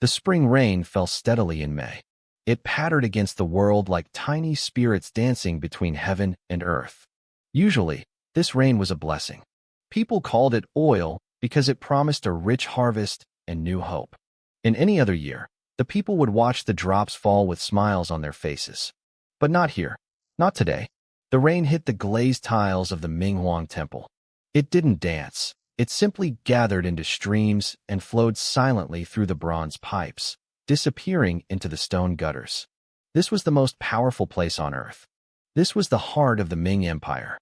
The spring rain fell steadily in May. It pattered against the world like tiny spirits dancing between heaven and earth. Usually, this rain was a blessing. People called it oil because it promised a rich harvest and new hope. In any other year, the people would watch the drops fall with smiles on their faces. But not here. Not today. The rain hit the glazed tiles of the Minghuang temple. It didn't dance. It simply gathered into streams and flowed silently through the bronze pipes, disappearing into the stone gutters. This was the most powerful place on earth. This was the heart of the Ming Empire,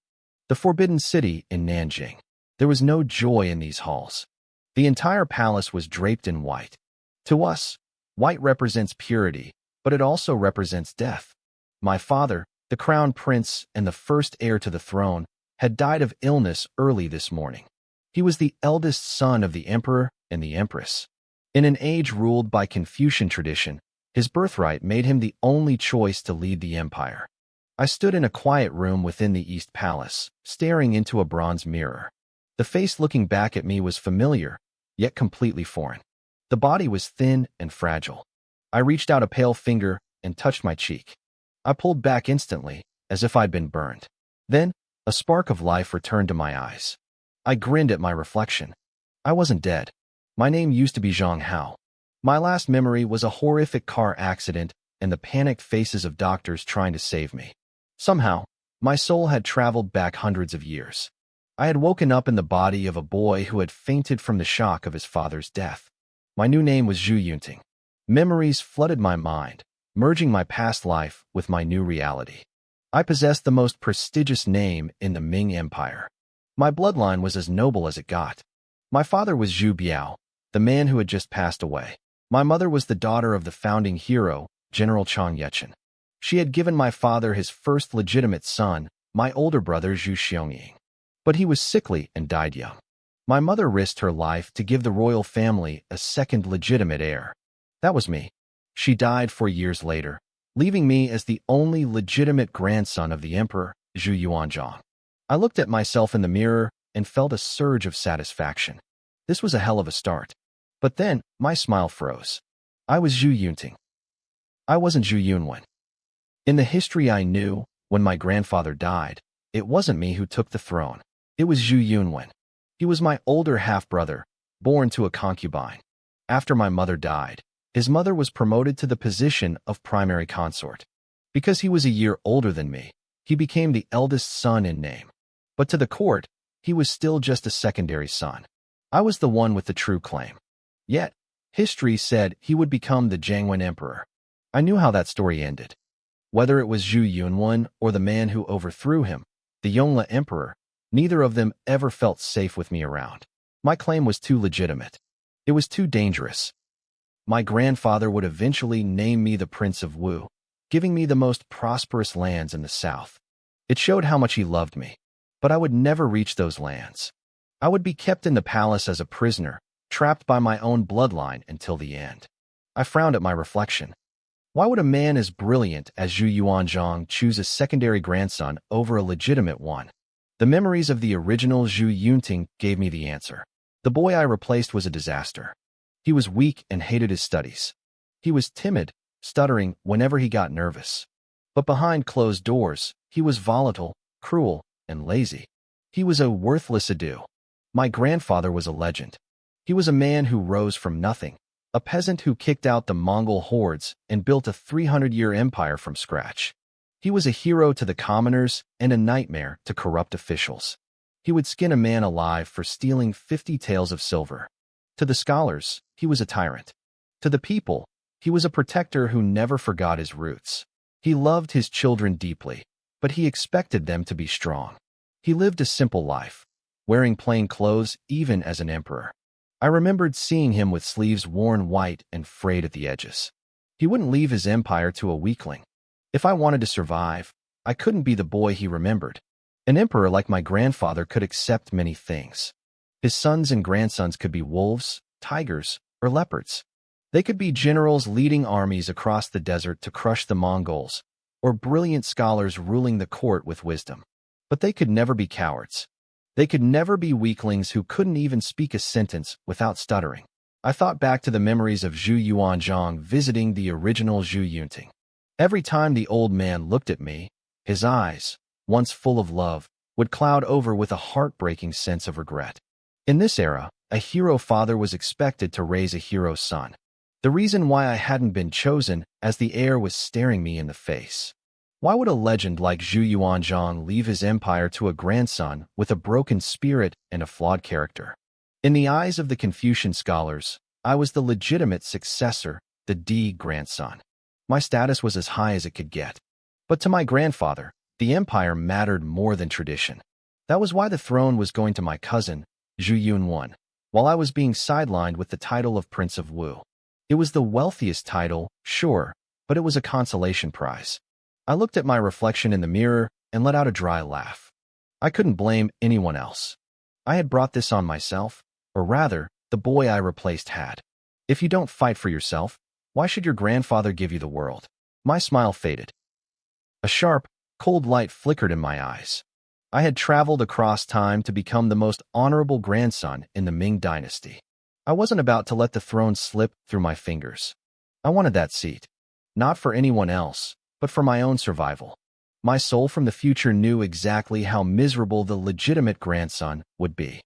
the forbidden city in Nanjing. There was no joy in these halls. The entire palace was draped in white. To us, white represents purity, but it also represents death. My father, the crown prince and the first heir to the throne, had died of illness early this morning. He was the eldest son of the emperor and the empress. In an age ruled by Confucian tradition, his birthright made him the only choice to lead the empire. I stood in a quiet room within the East Palace, staring into a bronze mirror. The face looking back at me was familiar, yet completely foreign. The body was thin and fragile. I reached out a pale finger and touched my cheek. I pulled back instantly, as if I'd been burned. Then, a spark of life returned to my eyes. I grinned at my reflection. I wasn't dead. My name used to be Zhang Hao. My last memory was a horrific car accident and the panicked faces of doctors trying to save me. Somehow, my soul had traveled back hundreds of years. I had woken up in the body of a boy who had fainted from the shock of his father's death. My new name was Zhu Yunting. Memories flooded my mind, merging my past life with my new reality. I possessed the most prestigious name in the Ming Empire. My bloodline was as noble as it got. My father was Zhu Biao, the man who had just passed away. My mother was the daughter of the founding hero, General Chang Yechen. She had given my father his first legitimate son, my older brother Zhu Xiangying. But he was sickly and died young. My mother risked her life to give the royal family a second legitimate heir. That was me. She died 4 years later, leaving me as the only legitimate grandson of the emperor, Zhu Yuanzhang. I looked at myself in the mirror and felt a surge of satisfaction. This was a hell of a start. But then, my smile froze. I was Zhu Yunting. I wasn't Zhu Yunwen. In the history I knew, when my grandfather died, it wasn't me who took the throne. It was Zhu Yunwen. He was my older half-brother, born to a concubine. After my mother died, his mother was promoted to the position of primary consort. Because he was a year older than me, he became the eldest son in name. But to the court, he was still just a secondary son. I was the one with the true claim. Yet, history said he would become the Jiangwen emperor. I knew how that story ended. Whether it was Zhu Yunwen or the man who overthrew him, the Yongle emperor, neither of them ever felt safe with me around. My claim was too legitimate. It was too dangerous. My grandfather would eventually name me the Prince of Wu, giving me the most prosperous lands in the south. It showed how much he loved me. But I would never reach those lands. I would be kept in the palace as a prisoner, trapped by my own bloodline until the end. I frowned at my reflection. Why would a man as brilliant as Zhu Yuanzhang choose a secondary grandson over a legitimate one? The memories of the original Zhu Yunting gave me the answer. The boy I replaced was a disaster. He was weak and hated his studies. He was timid, stuttering whenever he got nervous. But behind closed doors, he was volatile, cruel, and lazy. He was a worthless adu. My grandfather was a legend. He was a man who rose from nothing, a peasant who kicked out the Mongol hordes and built a 300-year empire from scratch. He was a hero to the commoners and a nightmare to corrupt officials. He would skin a man alive for stealing 50 taels of silver. To the scholars, he was a tyrant. To the people, he was a protector who never forgot his roots. He loved his children deeply, but he expected them to be strong. He lived a simple life, wearing plain clothes even as an emperor. I remembered seeing him with sleeves worn white and frayed at the edges. He wouldn't leave his empire to a weakling. If I wanted to survive, I couldn't be the boy he remembered. An emperor like my grandfather could accept many things. His sons and grandsons could be wolves, tigers, or leopards. They could be generals leading armies across the desert to crush the Mongols, or brilliant scholars ruling the court with wisdom. But they could never be cowards. They could never be weaklings who couldn't even speak a sentence without stuttering. I thought back to the memories of Zhu Yuanzhang visiting the original Zhu Yunting. Every time the old man looked at me, his eyes, once full of love, would cloud over with a heartbreaking sense of regret. In this era, a hero father was expected to raise a hero son. The reason why I hadn't been chosen, as the heir was staring me in the face. Why would a legend like Zhu Yuanzhang leave his empire to a grandson with a broken spirit and a flawed character? In the eyes of the Confucian scholars, I was the legitimate successor, the D grandson. My status was as high as it could get. But to my grandfather, the empire mattered more than tradition. That was why the throne was going to my cousin, Zhu Yunwan, while I was being sidelined with the title of Prince of Wu. It was the wealthiest title, sure, but it was a consolation prize. I looked at my reflection in the mirror and let out a dry laugh. I couldn't blame anyone else. I had brought this on myself, or rather, the boy I replaced had. If you don't fight for yourself, why should your grandfather give you the world? My smile faded. A sharp, cold light flickered in my eyes. I had traveled across time to become the most honorable grandson in the Ming dynasty. I wasn't about to let the throne slip through my fingers. I wanted that seat. Not for anyone else, but for my own survival. My soul from the future knew exactly how miserable the legitimate grandson would be.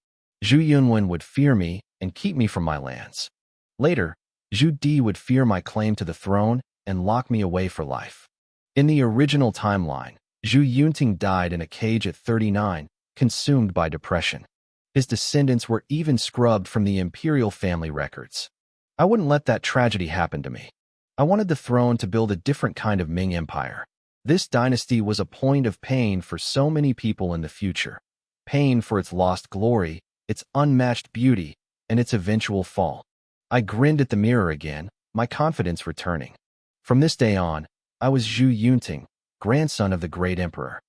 Zhu Yunwen would fear me and keep me from my lands. Later, Zhu Di would fear my claim to the throne and lock me away for life. In the original timeline, Zhu Yunting died in a cage at 39, consumed by depression. His descendants were even scrubbed from the imperial family records. I wouldn't let that tragedy happen to me. I wanted the throne to build a different kind of Ming empire. This dynasty was a point of pain for so many people in the future. Pain for its lost glory, its unmatched beauty, and its eventual fall. I grinned at the mirror again, my confidence returning. From this day on, I was Zhu Yunting, grandson of the great emperor.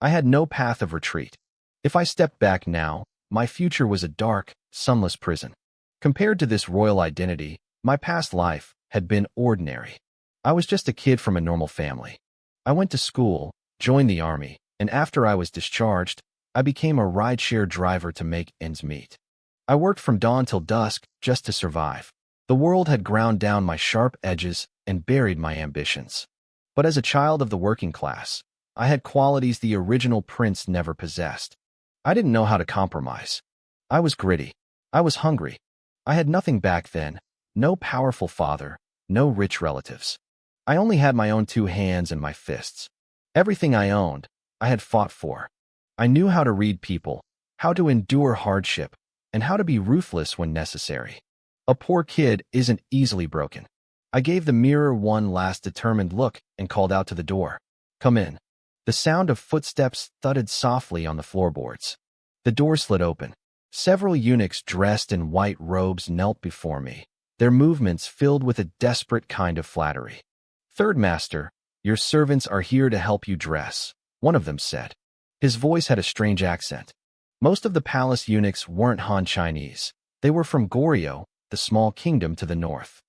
I had no path of retreat. If I stepped back now, my future was a dark, sunless prison. Compared to this royal identity, my past life had been ordinary. I was just a kid from a normal family. I went to school, joined the army, and after I was discharged, I became a rideshare driver to make ends meet. I worked from dawn till dusk just to survive. The world had ground down my sharp edges and buried my ambitions. But as a child of the working class, I had qualities the original prince never possessed. I didn't know how to compromise. I was gritty. I was hungry. I had nothing back then, no powerful father, no rich relatives. I only had my own 2 hands and my fists. Everything I owned, I had fought for. I knew how to read people, how to endure hardship, and how to be ruthless when necessary. A poor kid isn't easily broken. I gave the mirror one last determined look and called out to the door. Come in. The sound of footsteps thudded softly on the floorboards. The door slid open. Several eunuchs dressed in white robes knelt before me, their movements filled with a desperate kind of flattery. Third Master, your servants are here to help you dress, one of them said. His voice had a strange accent. Most of the palace eunuchs weren't Han Chinese. They were from Goryeo, the small kingdom to the north.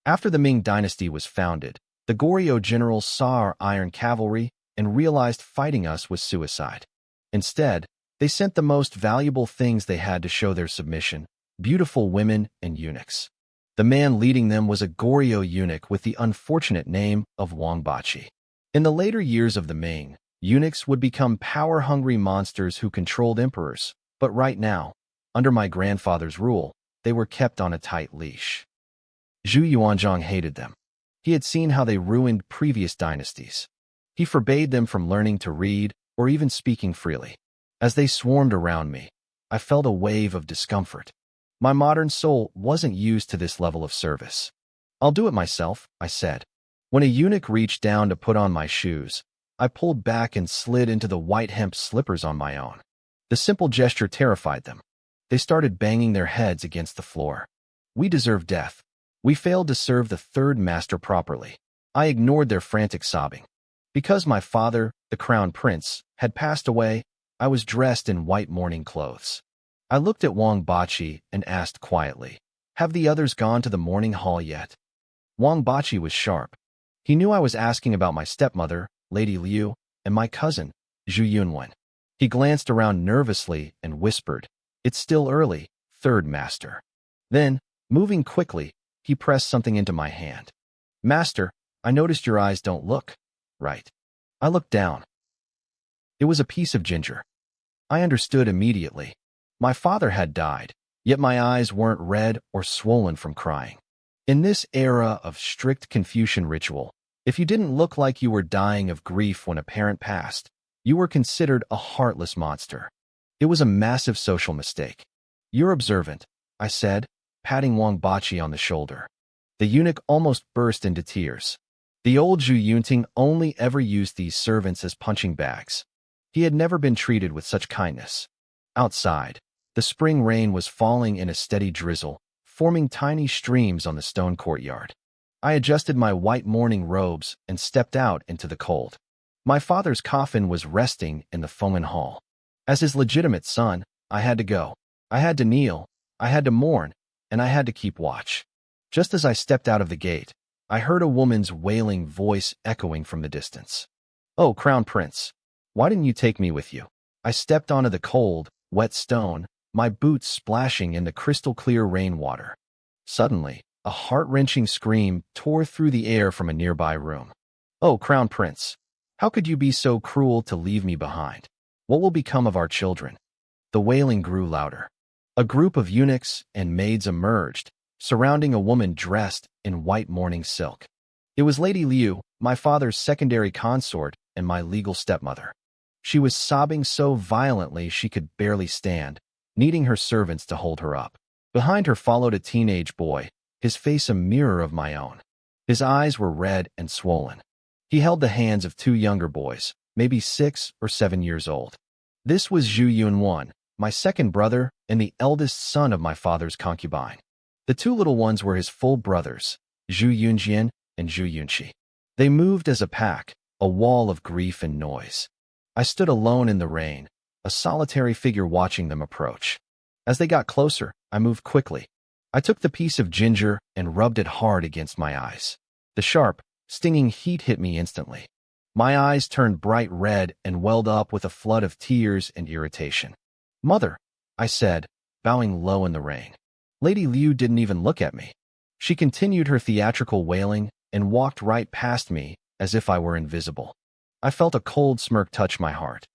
After the Ming dynasty was founded, the Goryeo generals saw our iron cavalry and realized fighting us was suicide. Instead, they sent the most valuable things they had to show their submission, beautiful women and eunuchs. The man leading them was a Goryeo eunuch with the unfortunate name of Wang Bachi. In the later years of the Ming, eunuchs would become power-hungry monsters who controlled emperors, but right now, under my grandfather's rule, they were kept on a tight leash. Zhu Yuanzhang hated them. He had seen how they ruined previous dynasties. He forbade them from learning to read or even speaking freely. As they swarmed around me, I felt a wave of discomfort. My modern soul wasn't used to this level of service. I'll do it myself, I said. When a eunuch reached down to put on my shoes, I pulled back and slid into the white hemp slippers on my own. The simple gesture terrified them. They started banging their heads against the floor. We deserve death. We failed to serve the third master properly. I ignored their frantic sobbing. Because my father, the crown prince, had passed away, I was dressed in white mourning clothes. I looked at Wang Bachi and asked quietly, "Have the others gone to the mourning hall yet?" Wang Bachi was sharp. He knew I was asking about my stepmother, Lady Liu, and my cousin, Zhu Yunwen. He glanced around nervously and whispered, "It's still early, third master." Then, Moving quickly, he pressed something into my hand. Master, I noticed your eyes don't look right. I looked down. It was a piece of ginger. I understood immediately. My father had died, yet my eyes weren't red or swollen from crying. In this era of strict Confucian ritual, if you didn't look like you were dying of grief when a parent passed, you were considered a heartless monster. It was a massive social mistake. You're observant, I said, patting Wang Bachi on the shoulder. The eunuch almost burst into tears. The old Zhu Yunting only ever used these servants as punching bags. He had never been treated with such kindness. Outside, the spring rain was falling in a steady drizzle, forming tiny streams on the stone courtyard. I adjusted my white mourning robes and stepped out into the cold. My father's coffin was resting in the Fengmen Hall. As his legitimate son, I had to go. I had to kneel, I had to mourn, and I had to keep watch. Just as I stepped out of the gate, I heard a woman's wailing voice echoing from the distance. Oh, Crown Prince, why didn't you take me with you? I stepped onto the cold, wet stone, my boots splashing in the crystal-clear rainwater. Suddenly, a heart-wrenching scream tore through the air from a nearby room. Oh, Crown Prince, how could you be so cruel to leave me behind? What will become of our children? The wailing grew louder. A group of eunuchs and maids emerged, surrounding a woman dressed in white mourning silk. It was Lady Liu, my father's secondary consort and my legal stepmother. She was sobbing so violently she could barely stand, needing her servants to hold her up. Behind her followed a teenage boy, his face a mirror of my own. His eyes were red and swollen. He held the hands of two younger boys, maybe 6 or 7 years old. This was Zhu Yunwan, my second brother and the eldest son of my father's concubine. The two little ones were his full brothers, Zhu Yunjian and Zhu Yunqi. They moved as a pack, a wall of grief and noise. I stood alone in the rain, a solitary figure watching them approach. As they got closer, I moved quickly. I took the piece of ginger and rubbed it hard against my eyes. The sharp, stinging heat hit me instantly. My eyes turned bright red and welled up with a flood of tears and irritation. Mother, I said, bowing low in the rain. Lady Liu didn't even look at me. She continued her theatrical wailing and walked right past me as if I were invisible. I felt a cold smirk touch my heart.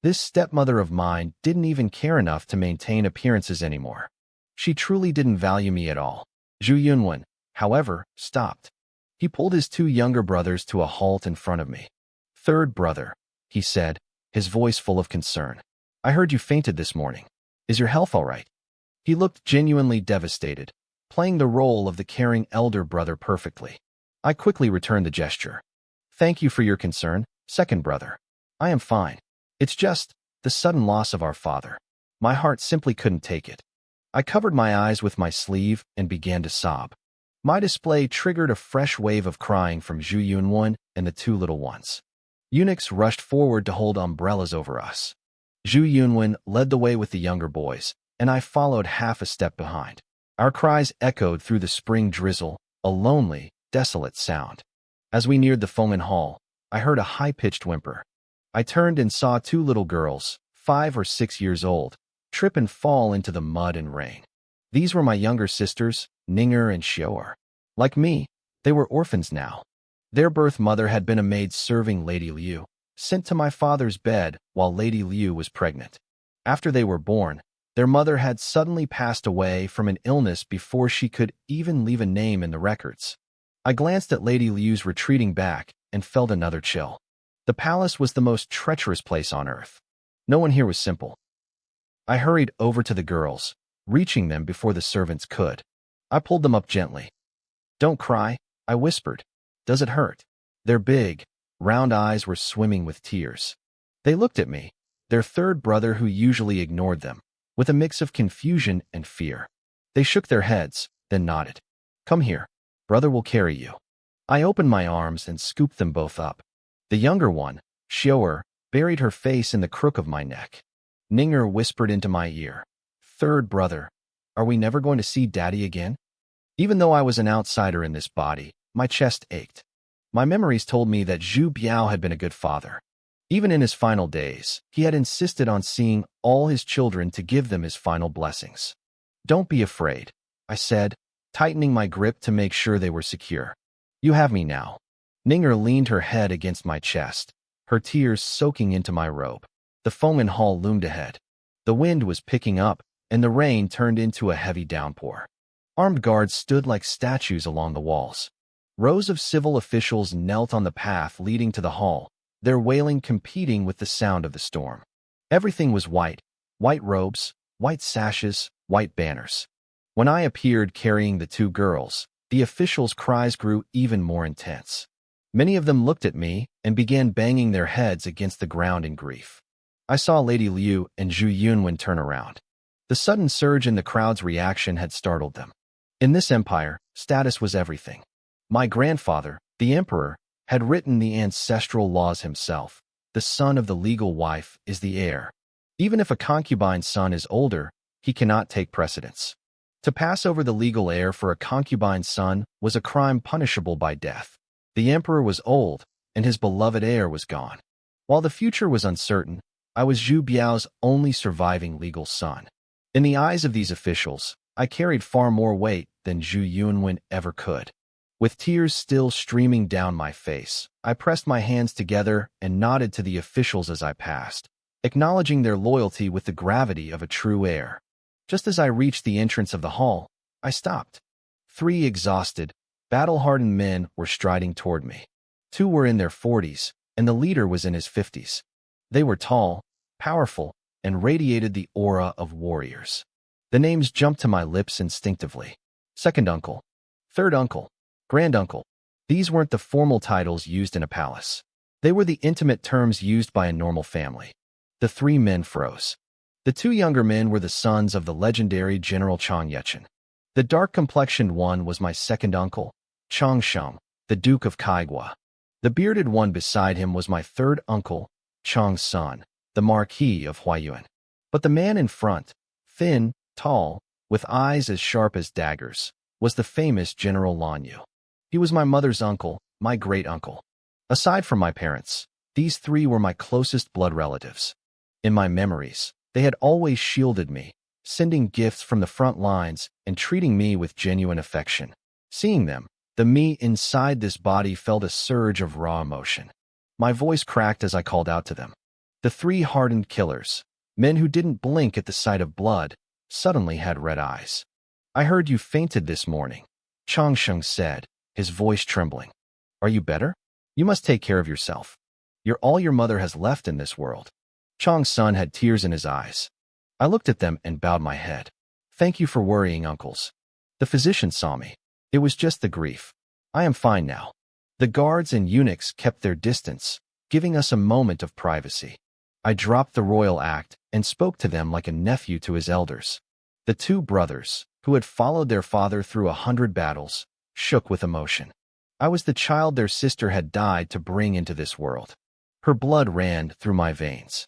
This stepmother of mine didn't even care enough to maintain appearances anymore. She truly didn't value me at all. Zhu Yunwen, however, stopped. He pulled his two younger brothers to a halt in front of me. Third brother, he said, his voice full of concern. I heard you fainted this morning. Is your health all right? He looked genuinely devastated, playing the role of the caring elder brother perfectly. I quickly returned the gesture. Thank you for your concern, second brother. I am fine. It's just the sudden loss of our father. My heart simply couldn't take it. I covered my eyes with my sleeve and began to sob. My display triggered a fresh wave of crying from Zhu Yunwen and the two little ones. Eunuchs rushed forward to hold umbrellas over us. Zhu Yunwen led the way with the younger boys, and I followed half a step behind. Our cries echoed through the spring drizzle, a lonely, desolate sound. As we neared the Fengmen Hall, I heard a high-pitched whimper. I turned and saw two little girls, 5 or 6 years old, trip and fall into the mud and rain. These were my younger sisters, Ninger and Xiaoer. Like me, they were orphans now. Their birth mother had been a maid serving Lady Liu, sent to my father's bed while Lady Liu was pregnant. After they were born, their mother had suddenly passed away from an illness before she could even leave a name in the records. I glanced at Lady Liu's retreating back and felt another chill. The palace was the most treacherous place on earth. No one here was simple. I hurried over to the girls, reaching them before the servants could. I pulled them up gently. Don't cry, I whispered. Does it hurt? Their big, round eyes were swimming with tears. They looked at me, their third brother who usually ignored them, with a mix of confusion and fear. They shook their heads, then nodded. Come here, brother will carry you. I opened my arms and scooped them both up. The younger one, Xiaoer, buried her face in the crook of my neck. Ninger whispered into my ear. Third brother, are we never going to see Daddy again? Even though I was an outsider in this body, my chest ached. My memories told me that Zhu Biao had been a good father. Even in his final days, he had insisted on seeing all his children to give them his final blessings. Don't be afraid, I said, tightening my grip to make sure they were secure. You have me now. Ninger leaned her head against my chest, her tears soaking into my robe. The Fengman Hall loomed ahead. The wind was picking up, and the rain turned into a heavy downpour. Armed guards stood like statues along the walls. Rows of civil officials knelt on the path leading to the hall, their wailing competing with the sound of the storm. Everything was white robes, white sashes, white banners. When I appeared carrying the two girls, the officials' cries grew even more intense. Many of them looked at me and began banging their heads against the ground in grief. I saw Lady Liu and Zhu Yunwen turn around. The sudden surge in the crowd's reaction had startled them. In this empire, status was everything. My grandfather, the emperor, had written the ancestral laws himself. The son of the legal wife is the heir. Even if a concubine's son is older, he cannot take precedence. To pass over the legal heir for a concubine's son was a crime punishable by death. The emperor was old, and his beloved heir was gone. While the future was uncertain, I was Zhu Biao's only surviving legal son. In the eyes of these officials, I carried far more weight than Zhu Yunwen ever could. With tears still streaming down my face, I pressed my hands together and nodded to the officials as I passed, acknowledging their loyalty with the gravity of a true heir. Just as I reached the entrance of the hall, I stopped. 3 exhausted, battle-hardened men were striding toward me. 2 were in their 40s, and the leader was in his 50s. They were tall, powerful, and radiated the aura of warriors. The names jumped to my lips instinctively. Second uncle, third uncle, granduncle. These weren't the formal titles used in a palace. They were the intimate terms used by a normal family. The 3 men froze. The 2 younger men were the sons of the legendary General Chang Yechen. The dark-complexioned one was my second uncle, Chang Sheng, the Duke of Kaigua. The bearded one beside him was my third uncle, Chang's son, the Marquis of Huayuan. But the man in front, thin, tall, with eyes as sharp as daggers, was the famous General Lan Yu. He was my mother's uncle, my great-uncle. Aside from my parents, these 3 were my closest blood relatives. In my memories, they had always shielded me, sending gifts from the front lines and treating me with genuine affection. Seeing them, the me inside this body felt a surge of raw emotion. My voice cracked as I called out to them. The 3 hardened killers, men who didn't blink at the sight of blood, suddenly had red eyes. I heard you fainted this morning, Chang Sheng said, his voice trembling. Are you better? You must take care of yourself. You're all your mother has left in this world. Chang's son had tears in his eyes. I looked at them and bowed my head. Thank you for worrying, uncles. The physician saw me. It was just the grief. I am fine now. The guards and eunuchs kept their distance, giving us a moment of privacy. I dropped the royal act and spoke to them like a nephew to his elders. The 2 brothers, who had followed their father through 100 battles, shook with emotion. I was the child their sister had died to bring into this world. Her blood ran through my veins.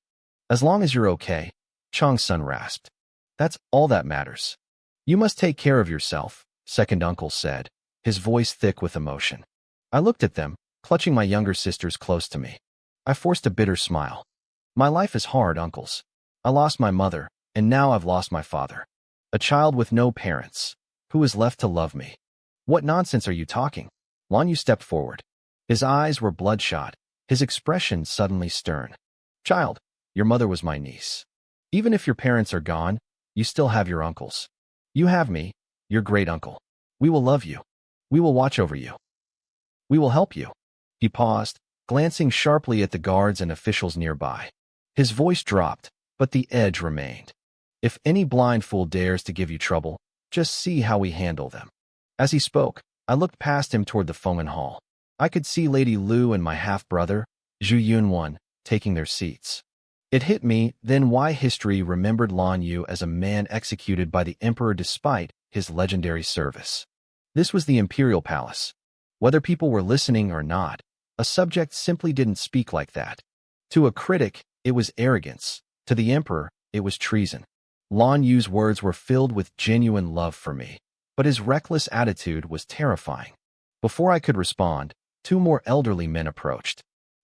As long as you're okay, Chang's son rasped. That's all that matters. You must take care of yourself, second uncle said, his voice thick with emotion. I looked at them, clutching my younger sisters close to me. I forced a bitter smile. My life is hard, uncles. I lost my mother, and now I've lost my father. A child with no parents. Who is left to love me? What nonsense are you talking? Lan Yu stepped forward. His eyes were bloodshot, his expression suddenly stern. Child, your mother was my niece. Even if your parents are gone, you still have your uncles. You have me, your great uncle. We will love you. We will watch over you. We will help you. He paused, glancing sharply at the guards and officials nearby. His voice dropped, but the edge remained. If any blind fool dares to give you trouble, just see how we handle them. As he spoke, I looked past him toward the Fengman Hall. I could see Lady Liu and my half-brother, Zhu Yunwen, taking their seats. It hit me then why history remembered Lan Yu as a man executed by the emperor despite his legendary service. This was the imperial palace. Whether people were listening or not, a subject simply didn't speak like that. To a critic, it was arrogance. To the emperor, it was treason. Lan Yu's words were filled with genuine love for me, but his reckless attitude was terrifying. Before I could respond, 2 more elderly men approached.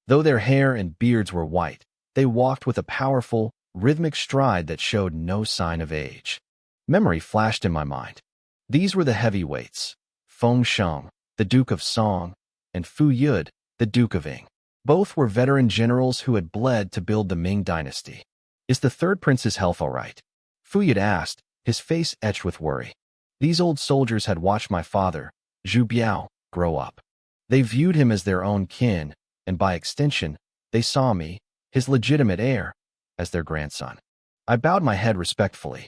Though their hair and beards were white, they walked with a powerful, rhythmic stride that showed no sign of age. Memory flashed in my mind. These were the heavyweights: Feng Sheng, the Duke of Song, and Fu Yud, the Duke of Ying. Both were veteran generals who had bled to build the Ming dynasty. "Is the third prince's health all right?" Fu Yud asked, his face etched with worry. These old soldiers had watched my father, Zhu Biao, grow up. They viewed him as their own kin, and by extension, they saw me, his legitimate heir, as their grandson. I bowed my head respectfully.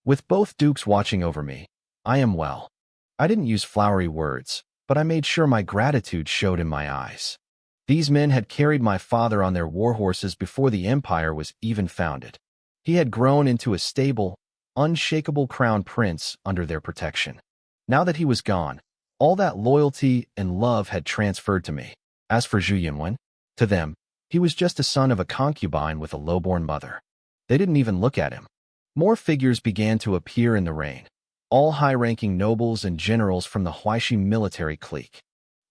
With both dukes watching over me, I am well. I didn't use flowery words, but I made sure my gratitude showed in my eyes. These men had carried my father on their war horses before the empire was even founded. He had grown into a stable, unshakable crown prince under their protection. Now that he was gone, all that loyalty and love had transferred to me. As for Zhu Yunwen, to them, he was just a son of a concubine with a lowborn mother. They didn't even look at him. More figures began to appear in the reign, all high-ranking nobles and generals from the Huaishi military clique.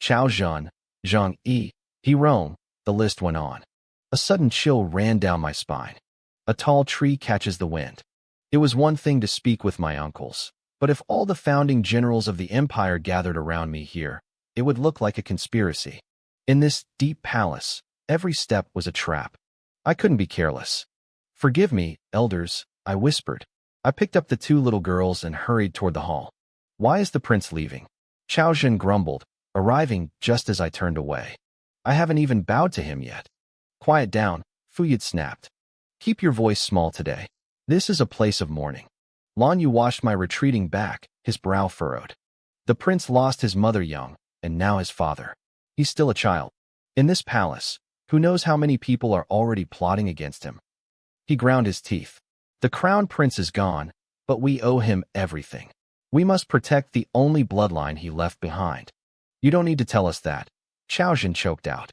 Chao Zhan, Zhang Yi, He Rong, the list went on. A sudden chill ran down my spine. A tall tree catches the wind. It was one thing to speak with my uncles, but if all the founding generals of the empire gathered around me here, it would look like a conspiracy. In this deep palace, every step was a trap. I couldn't be careless. "Forgive me, elders," I whispered. I picked up the two little girls and hurried toward the hall. "Why is the prince leaving?" Chao Zhen grumbled, arriving just as I turned away. "I haven't even bowed to him yet." "Quiet down," Fu Yud snapped. "Keep your voice small today. This is a place of mourning." Lan Yu watched my retreating back, his brow furrowed. The prince lost his mother young, and now his father. He's still a child. In this palace, who knows how many people are already plotting against him? He ground his teeth. "The crown prince is gone, but we owe him everything. We must protect the only bloodline he left behind." "You don't need to tell us that," Chao Zhen choked out.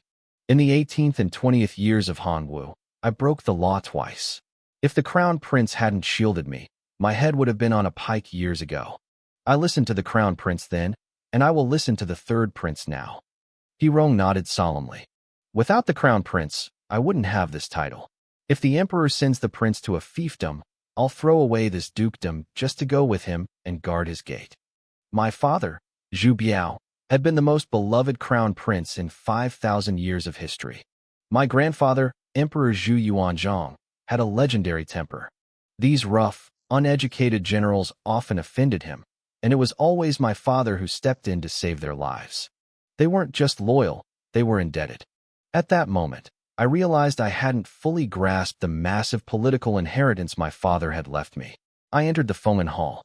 "In the 18th and 20th years of Hanwu, I broke the law twice. If the crown prince hadn't shielded me, my head would have been on a pike years ago. I listened to the crown prince then, and I will listen to the third prince now." He Rong nodded solemnly. "Without the crown prince, I wouldn't have this title. If the emperor sends the prince to a fiefdom, I'll throw away this dukedom just to go with him and guard his gate." My father, Zhu Biao, had been the most beloved crown prince in 5,000 years of history. My grandfather, Emperor Zhu Yuanzhang, had a legendary temper. These rough, uneducated generals often offended him, and it was always my father who stepped in to save their lives. They weren't just loyal, they were indebted. At that moment, I realized I hadn't fully grasped the massive political inheritance my father had left me. I entered the Feng'an Hall.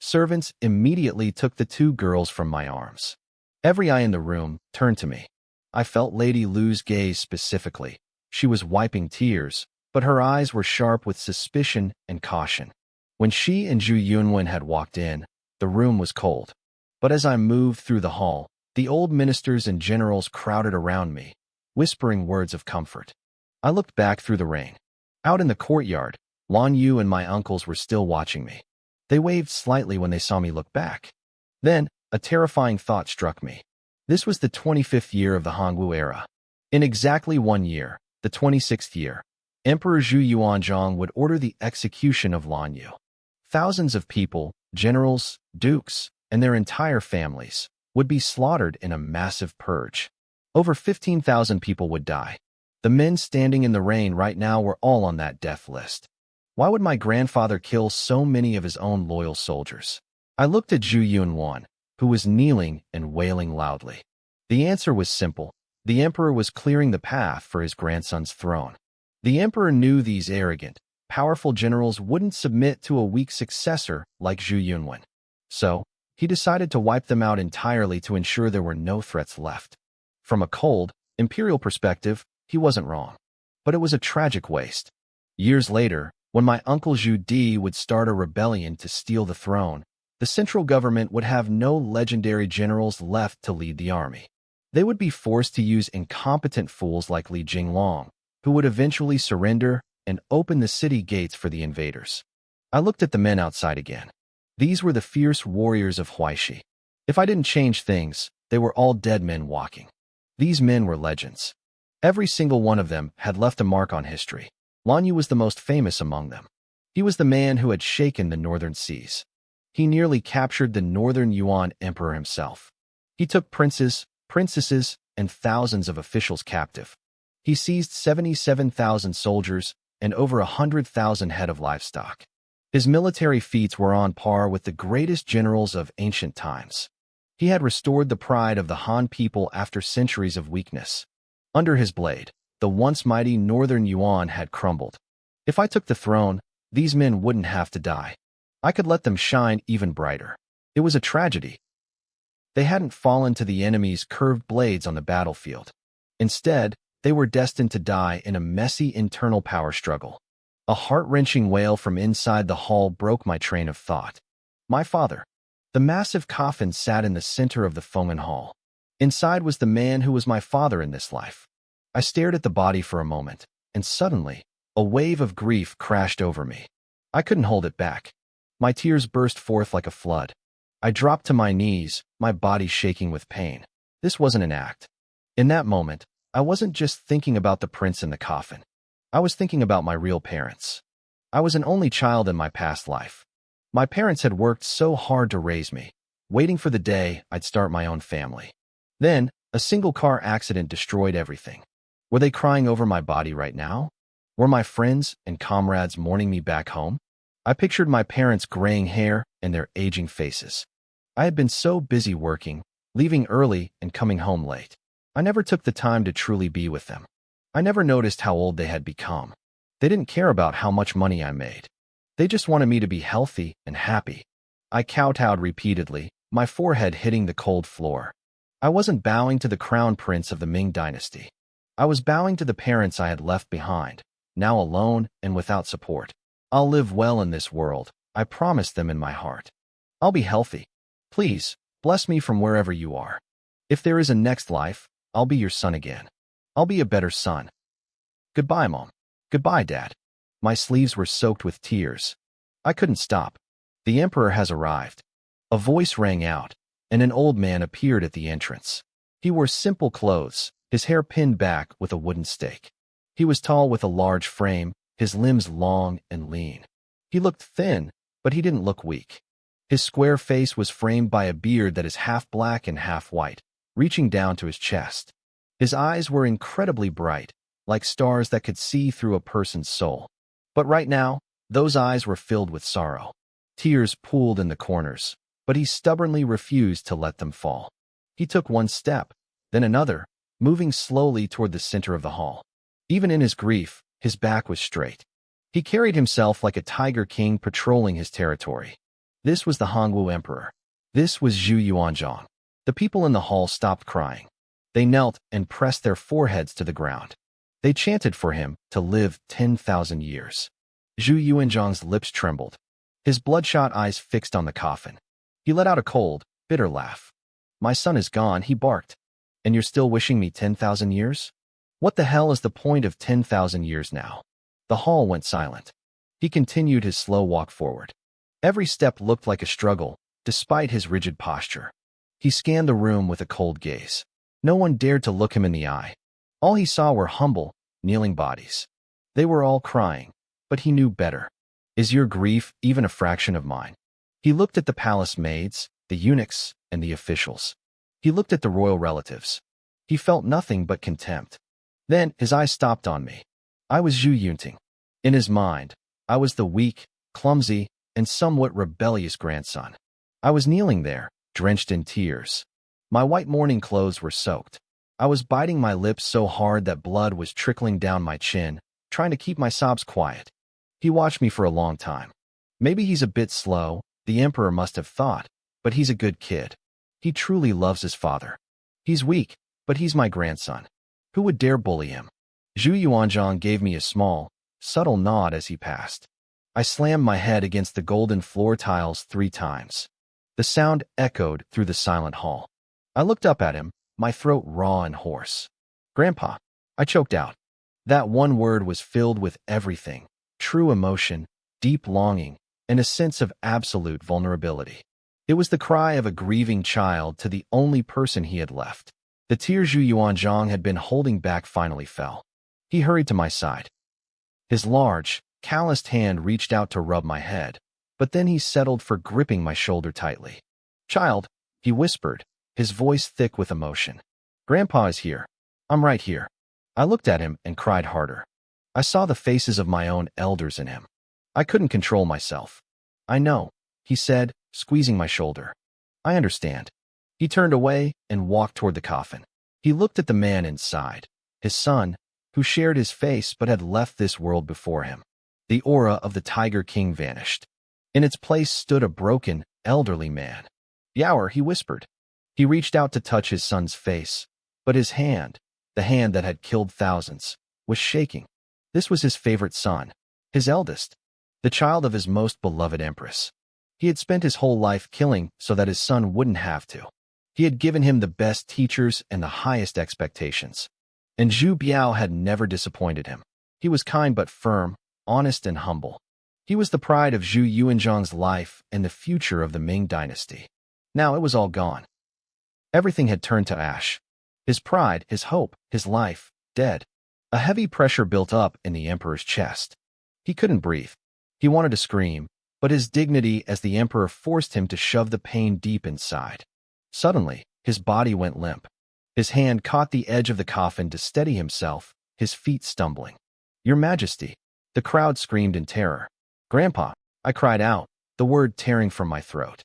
Servants immediately took the two girls from my arms. Every eye in the room turned to me. I felt Lady Lu's gaze specifically. She was wiping tears, but her eyes were sharp with suspicion and caution. When she and Zhu Yunwen had walked in, the room was cold. But as I moved through the hall, the old ministers and generals crowded around me, whispering words of comfort. I looked back through the rain. Out in the courtyard, Lan Yu and my uncles were still watching me. They waved slightly when they saw me look back. Then, a terrifying thought struck me. This was the 25th year of the Hanwu era. In exactly 1 year, the 26th year, Emperor Zhu Yuanzhang would order the execution of Lan Yu. Thousands of people, generals, dukes, and their entire families, would be slaughtered in a massive purge. Over 15,000 people would die. The men standing in the rain right now were all on that death list. Why would my grandfather kill so many of his own loyal soldiers? I looked at Zhu Yunwen, who was kneeling and wailing loudly. The answer was simple. The emperor was clearing the path for his grandson's throne. The emperor knew these arrogant, powerful generals wouldn't submit to a weak successor like Zhu Yunwen. So, he decided to wipe them out entirely to ensure there were no threats left. From a cold, imperial perspective, he wasn't wrong. But it was a tragic waste. Years later, when my uncle Zhu Di would start a rebellion to steal the throne, the central government would have no legendary generals left to lead the army. They would be forced to use incompetent fools like Li Jinglong, who would eventually surrender and open the city gates for the invaders. I looked at the men outside again. These were the fierce warriors of Huaishi. If I didn't change things, they were all dead men walking. These men were legends. Every single one of them had left a mark on history. Lan Yu was the most famous among them. He was the man who had shaken the northern seas. He nearly captured the Northern Yuan Emperor himself. He took princes, princesses, and thousands of officials captive. He seized 77,000 soldiers and over 100,000 head of livestock. His military feats were on par with the greatest generals of ancient times. He had restored the pride of the Han people after centuries of weakness. Under his blade, the once mighty Northern Yuan had crumbled. If I took the throne, these men wouldn't have to die. I could let them shine even brighter. It was a tragedy. They hadn't fallen to the enemy's curved blades on the battlefield. Instead, they were destined to die in a messy internal power struggle. A heart-wrenching wail from inside the hall broke my train of thought. My father. The massive coffin sat in the center of the Fengmen Hall. Inside was the man who was my father in this life. I stared at the body for a moment, and suddenly, a wave of grief crashed over me. I couldn't hold it back. My tears burst forth like a flood. I dropped to my knees, my body shaking with pain. This wasn't an act. In that moment, I wasn't just thinking about the prince in the coffin. I was thinking about my real parents. I was an only child in my past life. My parents had worked so hard to raise me, waiting for the day I'd start my own family. Then, a single car accident destroyed everything. Were they crying over my body right now? Were my friends and comrades mourning me back home? I pictured my parents' graying hair and their aging faces. I had been so busy working, leaving early and coming home late. I never took the time to truly be with them. I never noticed how old they had become. They didn't care about how much money I made. They just wanted me to be healthy and happy. I kowtowed repeatedly, my forehead hitting the cold floor. I wasn't bowing to the crown prince of the Ming dynasty. I was bowing to the parents I had left behind, now alone and without support. I'll live well in this world, I promised them in my heart. I'll be healthy. Please, bless me from wherever you are. If there is a next life, I'll be your son again. I'll be a better son. Goodbye, Mom. Goodbye, Dad. My sleeves were soaked with tears. I couldn't stop. The Emperor has arrived. A voice rang out, and an old man appeared at the entrance. He wore simple clothes, his hair pinned back with a wooden stake. He was tall with a large frame, his limbs long and lean. He looked thin, but he didn't look weak. His square face was framed by a beard that is half black and half white, reaching down to his chest. His eyes were incredibly bright, like stars that could see through a person's soul. But right now, those eyes were filled with sorrow. Tears pooled in the corners, but he stubbornly refused to let them fall. He took one step, then another, moving slowly toward the center of the hall. Even in his grief, his back was straight. He carried himself like a tiger king patrolling his territory. This was the Hongwu Emperor. This was Zhu Yuanzhang. The people in the hall stopped crying. They knelt and pressed their foreheads to the ground. They chanted for him to live 10,000 years. Zhu Yuanzhang's lips trembled. His bloodshot eyes fixed on the coffin. He let out a cold, bitter laugh. My son is gone, he barked. And you're still wishing me 10,000 years? What the hell is the point of 10,000 years now? The hall went silent. He continued his slow walk forward. Every step looked like a struggle, despite his rigid posture. He scanned the room with a cold gaze. No one dared to look him in the eye. All he saw were humble, kneeling bodies. They were all crying, but he knew better. Is your grief even a fraction of mine? He looked at the palace maids, the eunuchs, and the officials. He looked at the royal relatives. He felt nothing but contempt. Then his eyes stopped on me. I was Zhu Yunting. In his mind, I was the weak, clumsy, and somewhat rebellious grandson. I was kneeling there, drenched in tears. My white mourning clothes were soaked. I was biting my lips so hard that blood was trickling down my chin, trying to keep my sobs quiet. He watched me for a long time. Maybe he's a bit slow, the Emperor must have thought, but he's a good kid. He truly loves his father. He's weak, but he's my grandson. Who would dare bully him? Zhu Yuanzhang gave me a small, subtle nod as he passed. I slammed my head against the golden floor tiles 3 times. The sound echoed through the silent hall. I looked up at him, my throat raw and hoarse. Grandpa, I choked out. That one word was filled with everything, true emotion, deep longing, and a sense of absolute vulnerability. It was the cry of a grieving child to the only person he had left. The tears Zhu Yuanzhang had been holding back finally fell. He hurried to my side. His large, calloused hand reached out to rub my head. but then he settled for gripping my shoulder tightly. "Child," he whispered, his voice thick with emotion. "Grandpa is here. I'm right here." I looked at him and cried harder. I saw the faces of my own elders in him. I couldn't control myself. "I know," he said, squeezing my shoulder. "I understand." He turned away and walked toward the coffin. He looked at the man inside, his son, who shared his face but had left this world before him. The aura of the Tiger King vanished. In its place stood a broken, elderly man. "Yower," he whispered. He reached out to touch his son's face, but his hand, the hand that had killed thousands, was shaking. This was his favorite son, his eldest, the child of his most beloved empress. He had spent his whole life killing so that his son wouldn't have to. He had given him the best teachers and the highest expectations. And Zhu Biao had never disappointed him. He was kind but firm, honest and humble. He was the pride of Zhu Yuanzhang's life and the future of the Ming dynasty. Now it was all gone. Everything had turned to ash. His pride, his hope, his life, dead. A heavy pressure built up in the emperor's chest. He couldn't breathe. He wanted to scream, but his dignity as the emperor forced him to shove the pain deep inside. Suddenly, his body went limp. His hand caught the edge of the coffin to steady himself, his feet stumbling. "Your Majesty!" The crowd screamed in terror. "Grandpa!" I cried out, the word tearing from my throat.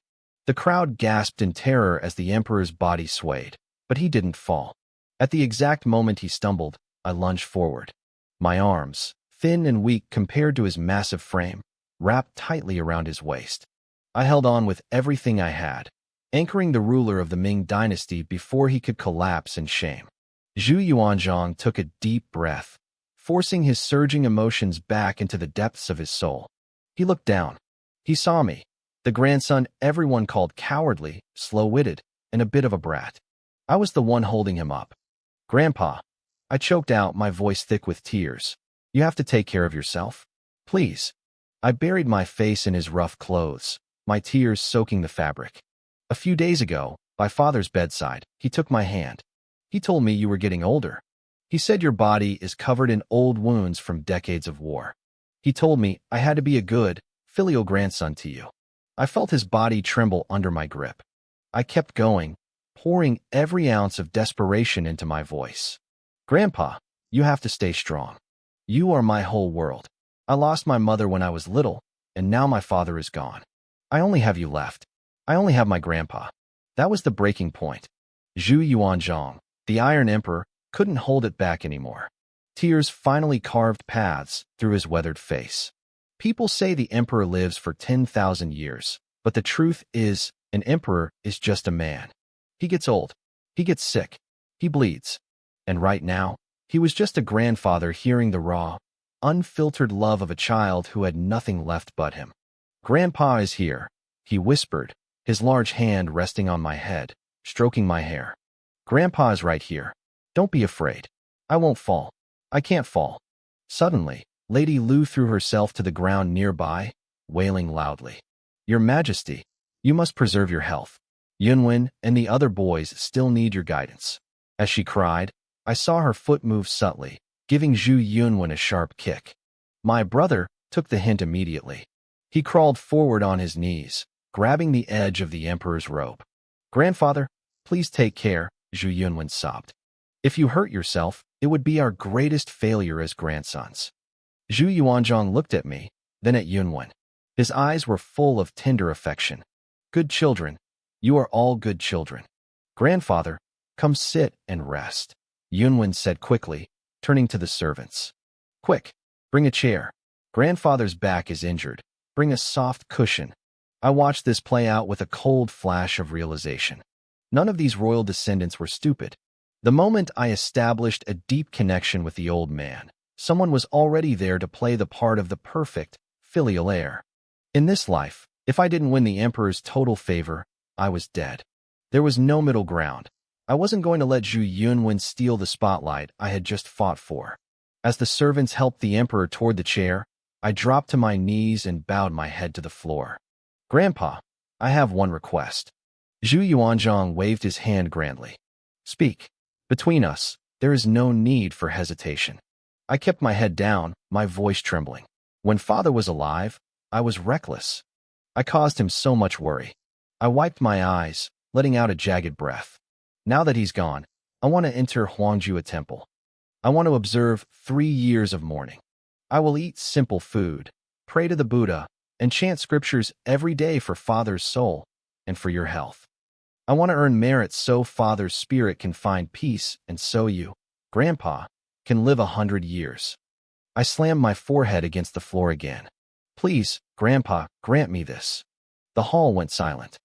The crowd gasped in terror as the emperor's body swayed, but he didn't fall. At the exact moment he stumbled, I lunged forward. My arms, thin and weak compared to his massive frame, wrapped tightly around his waist. I held on with everything I had, anchoring the ruler of the Ming dynasty before he could collapse in shame. Zhu Yuanzhang took a deep breath, forcing his surging emotions back into the depths of his soul. He looked down. He saw me, the grandson everyone called cowardly, slow-witted, and a bit of a brat. I was the one holding him up. "Grandpa," I choked out, my voice thick with tears. "You have to take care of yourself. Please." I buried my face in his rough clothes, my tears soaking the fabric. "A few days ago, by Father's bedside, he took my hand. He told me you were getting older. He said your body is covered in old wounds from decades of war. He told me I had to be a good, filial grandson to you." I felt his body tremble under my grip. I kept going, pouring every ounce of desperation into my voice. "Grandpa, you have to stay strong. You are my whole world. I lost my mother when I was little, and now my father is gone. I only have you left. I only have my grandpa." That was the breaking point. Zhu Yuanzhang, the Iron Emperor, couldn't hold it back anymore. Tears finally carved paths through his weathered face. People say the emperor lives for 10,000 years, but the truth is, an emperor is just a man. He gets old. He gets sick. He bleeds. And right now, he was just a grandfather hearing the raw, unfiltered love of a child who had nothing left but him. "Grandpa is here," he whispered, his large hand resting on my head, stroking my hair. "Grandpa is right here. Don't be afraid. I won't fall. I can't fall." Suddenly, Lady Lu threw herself to the ground nearby, wailing loudly. "Your Majesty, you must preserve your health. Yunwen and the other boys still need your guidance." As she cried, I saw her foot move subtly, giving Zhu Yunwen a sharp kick. My brother took the hint immediately. He crawled forward on his knees, grabbing the edge of the emperor's robe. "Grandfather, please take care," Zhu Yunwen sobbed. "If you hurt yourself, it would be our greatest failure as grandsons." Zhu Yuanzhang looked at me, then at Yunwen. His eyes were full of tender affection. "Good children. You are all good children. Grandfather, come sit and rest," Yunwen said quickly, turning to the servants. "Quick, bring a chair. Grandfather's back is injured. Bring a soft cushion." I watched this play out with a cold flash of realization. None of these royal descendants were stupid. The moment I established a deep connection with the old man, someone was already there to play the part of the perfect, filial heir. In this life, if I didn't win the emperor's total favor, I was dead. There was no middle ground. I wasn't going to let Zhu Yunwen steal the spotlight I had just fought for. As the servants helped the emperor toward the chair, I dropped to my knees and bowed my head to the floor. "Grandpa, I have one request." Zhu Yuanzhang waved his hand grandly. "Speak. Between us, there is no need for hesitation." I kept my head down, my voice trembling. When father was alive, I was reckless. I caused him so much worry. I wiped my eyes, letting out a jagged breath. Now that he's gone, I want to enter Huangjua Temple. I want to observe 3 years of mourning. I will eat simple food, pray to the Buddha, and chant scriptures every day for Father's soul and for your health. I want to earn merit so Father's spirit can find peace and so you, Grandpa, can live 100 years. I slammed my forehead against the floor again. Please, Grandpa, grant me this. The hall went silent.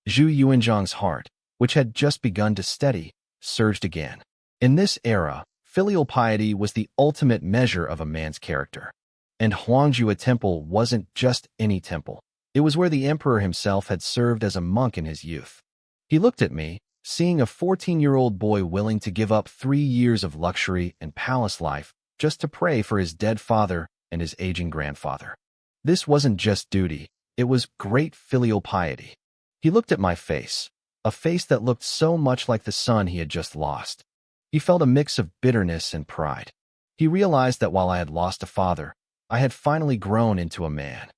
Zhu Yuanzhang's heart, which had just begun to steady, surged again. In this era, filial piety was the ultimate measure of a man's character. And Huangjua Temple wasn't just any temple. It was where the emperor himself had served as a monk in his youth. He looked at me, seeing a 14-year-old boy willing to give up 3 years of luxury and palace life just to pray for his dead father and his aging grandfather. This wasn't just duty, it was great filial piety. He looked at my face, a face that looked so much like the son he had just lost. He felt a mix of bitterness and pride. He realized that while I had lost a father, I had finally grown into a man.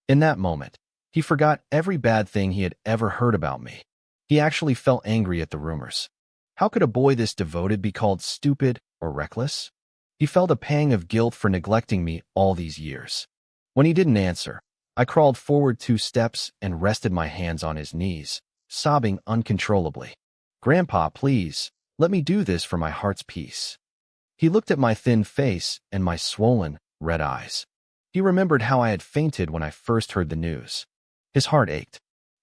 In that moment, he forgot every bad thing he had ever heard about me. He actually felt angry at the rumors. How could a boy this devoted be called stupid or reckless? He felt a pang of guilt for neglecting me all these years. When he didn't answer, I crawled forward 2 steps and rested my hands on his knees, sobbing uncontrollably. Grandpa, please, let me do this for my heart's peace. He looked at my thin face and my swollen, red eyes. He remembered how I had fainted when I first heard the news. His heart ached.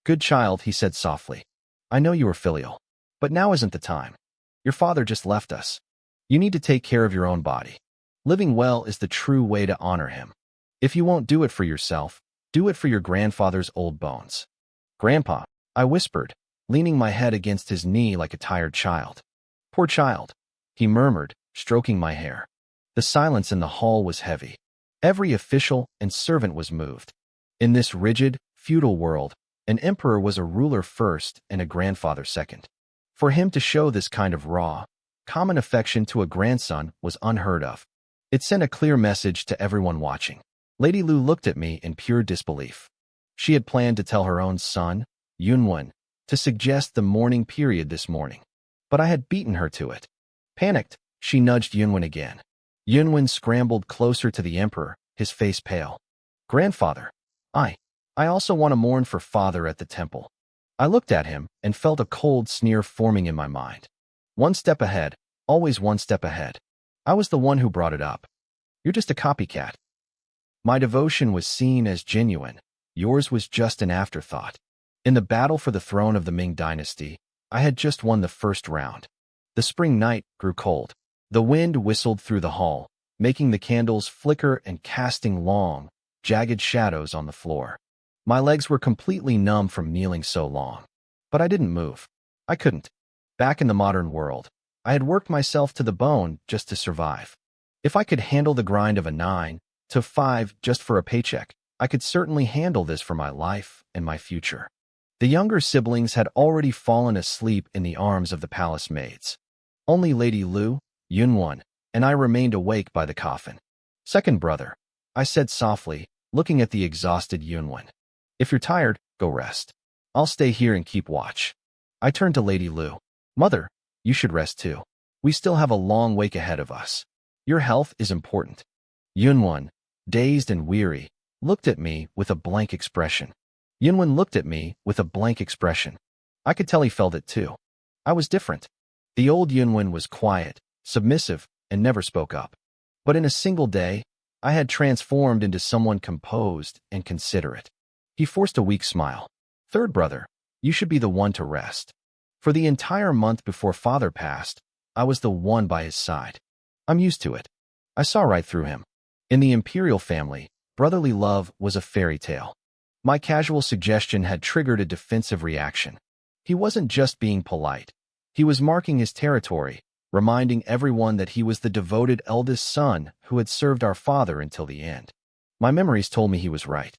Good child, he said softly. I know you are filial, but now isn't the time. Your father just left us. You need to take care of your own body. Living well is the true way to honor him. If you won't do it for yourself, do it for your grandfather's old bones. Grandpa, I whispered, leaning my head against his knee like a tired child. Poor child, he murmured, stroking my hair. The silence in the hall was heavy. Every official and servant was moved. In this rigid, feudal world, an emperor was a ruler first and a grandfather second. For him to show this kind of raw, common affection to a grandson was unheard of. It sent a clear message to everyone watching. Lady Lu looked at me in pure disbelief. She had planned to tell her own son, Yunwen, to suggest the mourning period this morning. But I had beaten her to it. Panicked, she nudged Yunwen again. Yunwen scrambled closer to the emperor, his face pale. Grandfather, I also want to mourn for father at the temple. I looked at him and felt a cold sneer forming in my mind. 1 step ahead, always 1 step ahead. I was the one who brought it up. You're just a copycat. My devotion was seen as genuine. Yours was just an afterthought. In the battle for the throne of the Ming dynasty, I had just won the first round. The spring night grew cold. The wind whistled through the hall, making the candles flicker and casting long, jagged shadows on the floor. My legs were completely numb from kneeling so long. But I didn't move. I couldn't. Back in the modern world, I had worked myself to the bone just to survive. If I could handle the grind of a 9 to 5 just for a paycheck, I could certainly handle this for my life and my future. The younger siblings had already fallen asleep in the arms of the palace maids. Only Lady Lu, Yunwen, and I remained awake by the coffin. Second brother, I said softly, looking at the exhausted Yunwen. If you're tired, go rest. I'll stay here and keep watch. I turned to Lady Lu. Mother, you should rest too. We still have a long wake ahead of us. Your health is important. Yunwen, dazed and weary, looked at me with a blank expression. Yunwen looked at me with a blank expression. I could tell he felt it too. I was different. The old Yunwen was quiet, submissive, and never spoke up. But in a single day, I had transformed into someone composed and considerate. He forced a weak smile. Third brother, you should be the one to rest. For the entire month before father passed, I was the one by his side. I'm used to it. I saw right through him. In the imperial family, brotherly love was a fairy tale. My casual suggestion had triggered a defensive reaction. He wasn't just being polite. He was marking his territory, reminding everyone that he was the devoted eldest son who had served our father until the end. My memories told me he was right.